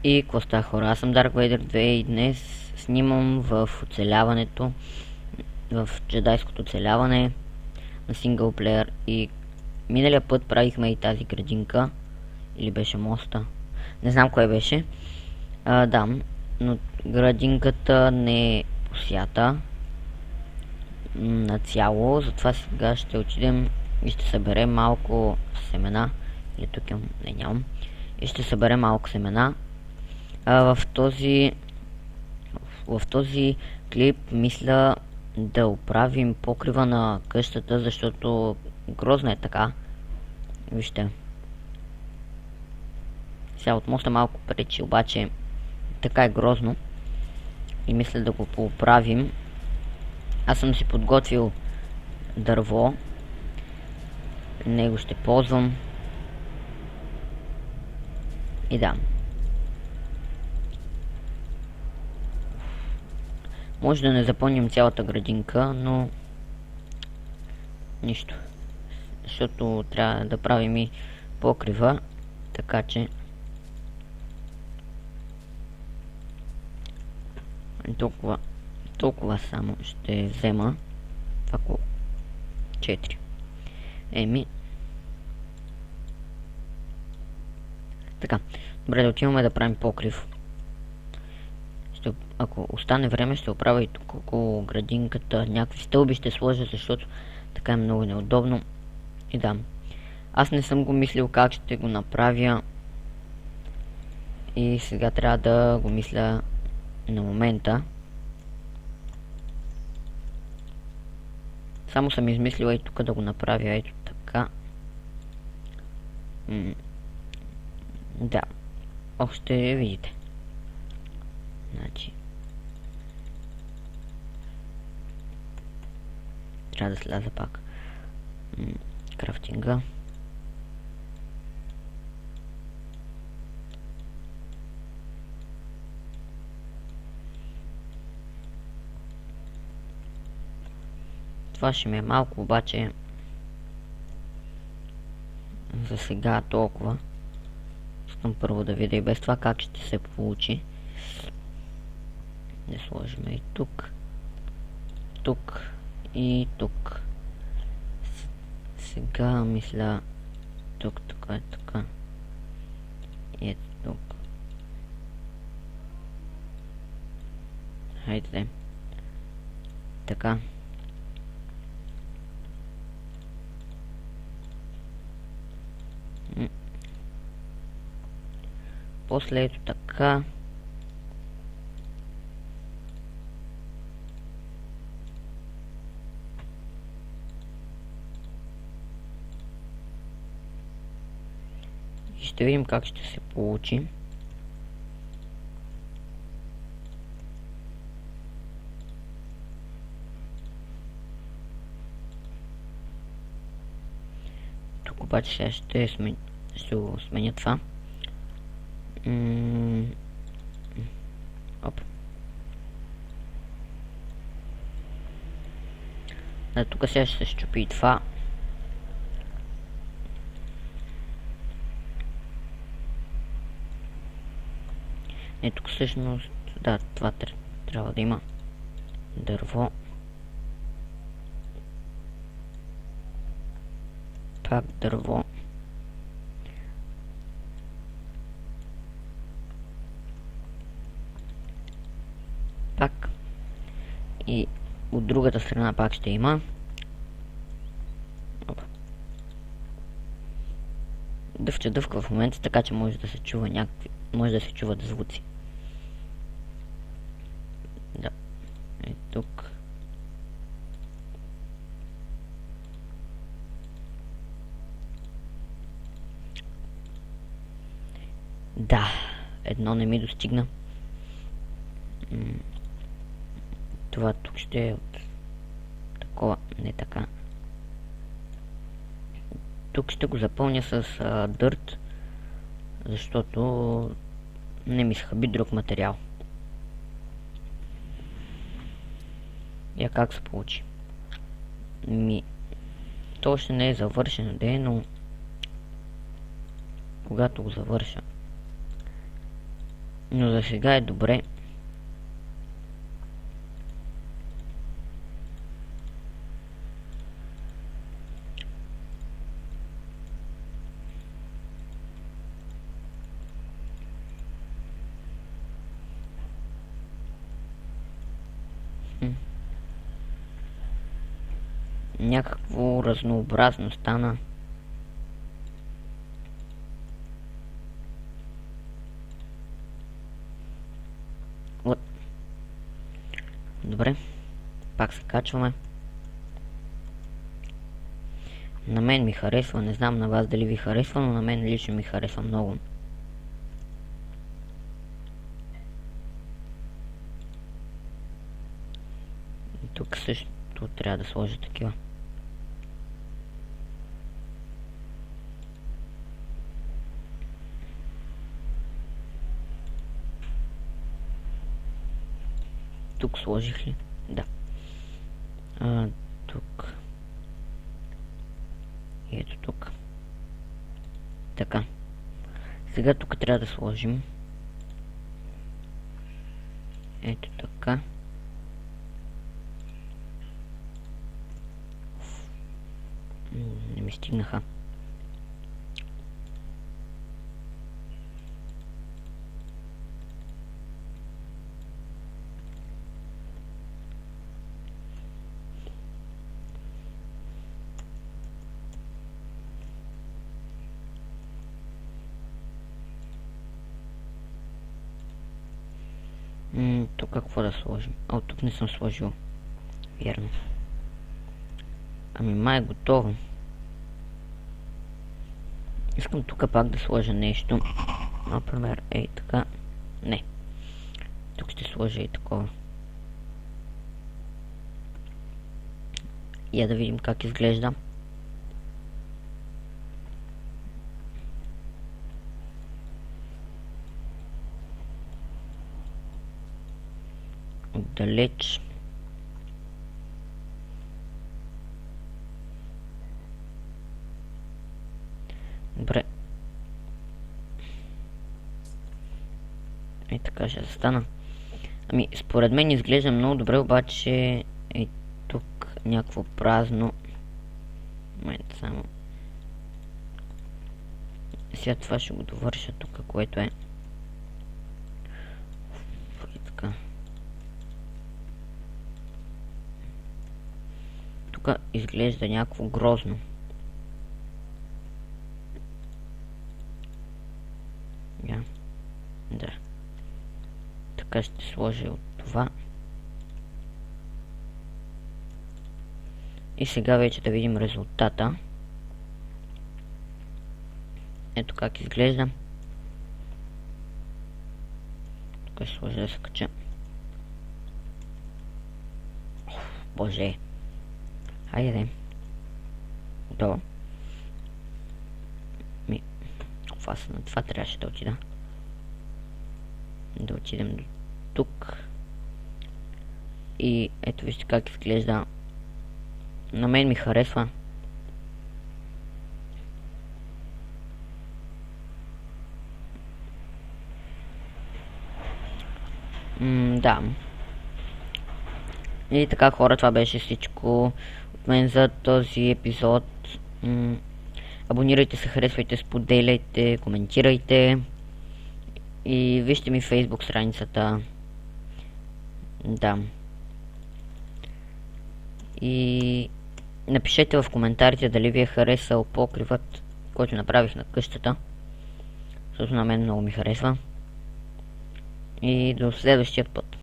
И какво става, хора? Аз съм Dark Vader 2 и днес снимам в оцеляването, в джедайското оцеляване на синглплеер. И миналия път правихме и тази градинка, или беше моста, не знам кое беше. Да, но градинката не е посята нацяло, затова сега ще отидем и ще съберем малко семена. Или тук имам, не нямам. И ще съберем малко семена. В този клип мисля да оправим покрива на къщата, защото грозна е така. Вижте. Сега от моста малко пречи, обаче така е грозно. И мисля да го поправим. Аз съм си подготвил дърво. Него ще ползвам. И да. Може да не запълним цялата градинка, но нищо. Защото трябва да правим и покрива, така че толкова само ще взема. Ако 4. Така, добре, да отиваме да правим покрив. Ако остане време, ще оправя и тук около градинката. Някакви стълби ще сложа, защото така е много неудобно. И да, аз не съм го мислил как ще го направя. И сега трябва да го мисля на момента. Само съм измислила и тук да го направя, ето така. Да, ще видите. Значи трябва да сляза пак крафтинга. Това ще ми е малко, обаче за сега толкова. Искам първо да видя и без това как ще се получи. Да сложим и тук, тук и тук. Сега мисля тук, така, така и ето тук. Хайде. Така. После ето така. И ще видим как ще се получи. Тук обаче сега ще го сменя това. Оп. Да, тук сега ще се щупи и това. Тук всъщност, да, това трябва да има дърво. Пак дърво. Пак. И от другата страна пак ще има. Дъвка в момента, така че може да се чува може да се чуват звуци. Да. И тук. Да, едно не ми достигна. Това тук ще е от такова, не така. Тук ще го запълня с дърт, защото не ми схъби друг материал. Я как се получи? То още не е завършено, но когато го завърша, Но за сега е добре. Някакво разнообразно стана. Вот. Добре. Пак се качваме. На мен ми харесва, не знам на вас дали ви харесва, но на мен лично ми харесва много. Тук също трябва да сложа такива. Тук сложих ли? Да. Тук. И ето тук. Така. Сега тук трябва да сложим. Ето така. Не ми стигнаха. Тук какво да сложим? Тук не съм сложил. Верно. Ами май е готово. Искам тук пак да сложа нещо. Например, ей така. Не. Тук ще сложа и такова. Я да видим как изглежда. Отдалеч. Добре. Е така ще застана. Ами, според мен изглежда много добре, обаче е тук някакво празно. Момент само. Сега това ще го довърша тук, което е. И така. Тук изглежда някакво грозно. Да. Така ще сложа от това. И сега вече да видим резултата. Ето как изглежда. Тук ще сложа да се кача. Боже. Хайде. Готово. На това трябваше да отида. Да отидем до тук. И ето вижте как изглежда. На мен ми харесва. Да. И така, хора, това беше всичко от мен за този епизод. Абонирайте се, харесвайте, споделяйте, коментирайте и вижте ми Facebook страницата. Да. И напишете в коментарите дали ви е харесал покривът, който направих на къщата, защото на мен много ми харесва. И до следващия път.